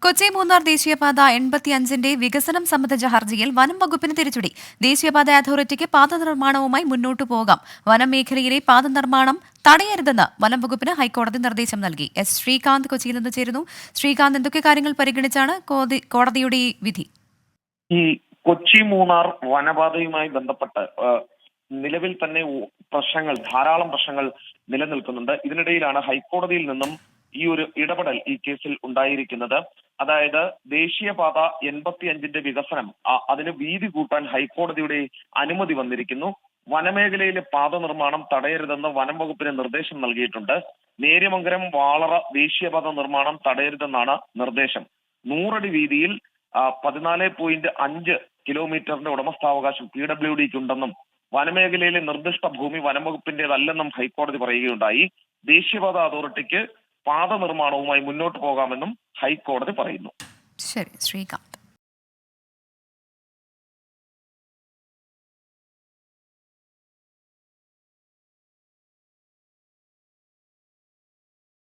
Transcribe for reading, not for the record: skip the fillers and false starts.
കൊച്ചി മൂന്നാർ ദേശീയപാത 85ന്റെ വികസനം സംബന്ധിച്ച ഹർജിയിൽ വനം വകുപ്പിന് തിരിച്ചടി. ദേശീയപാത അതോറിറ്റിക്ക് പാത നിർമ്മാണവുമായി മുന്നോട്ടു പോകാം. വനം മേഖലയിലെ പാത നിർമ്മാണം തടയരുതെന്ന് വനം വകുപ്പിന് ഹൈക്കോടതി നിർദ്ദേശം നൽകി. എസ് ശ്രീകാന്ത് കൊച്ചിയിൽ നിന്ന് ചേരുന്നു. ശ്രീകാന്ത്, എന്തൊക്കെ കാര്യങ്ങൾ പരിഗണിച്ചാണ് കോടതിയുടെ ഈ വിധി? ഈ കൊച്ചി മൂന്നാർ വനപാതയുമായി ബന്ധപ്പെട്ട് നിലവിൽ തന്നെ ധാരാളം പ്രശ്നങ്ങൾ നിലനിൽക്കുന്നുണ്ട്. ഇതിനിടയിലാണ് ഹൈക്കോടതിയിൽ നിന്നും ഈ ഒരു ഇടപെടൽ ഈ കേസിൽ ഉണ്ടായിരിക്കുന്നത്. അതായത് ദേശീയപാത 85ന്റെ വികസനം അതിന് വീതി കൂട്ടാൻ ഹൈക്കോടതിയുടെ അനുമതി വന്നിരിക്കുന്നു. വനമേഖലയിലെ പാത നിർമ്മാണം തടയരുതെന്ന് വനം വകുപ്പിന് നിർദ്ദേശം നൽകിയിട്ടുണ്ട്. നേര്യമംഗലം വാളറ ദേശീയപാത നിർമ്മാണം തടയരുതെന്നാണ് നിർദ്ദേശം. 100 അടി വീതിയിൽ 14.5 കിലോമീറ്ററിന്റെ ഉടമസ്ഥാവകാശം PWDക്ക് ഉണ്ടെന്നും വനമേഖലയിലെ നിർദ്ദിഷ്ട ഭൂമി വനംവകുപ്പിന്റേതല്ലെന്നും ഹൈക്കോടതി പറയുകയുണ്ടായി. ദേശീയപാത അതോറിറ്റിക്ക് പാത നിർമ്മാണവുമായി മുന്നോട്ട് പോകാമെന്നും ഹൈക്കോടതി പറയുന്നു. ശരി, ശ്രീകാന്ത്.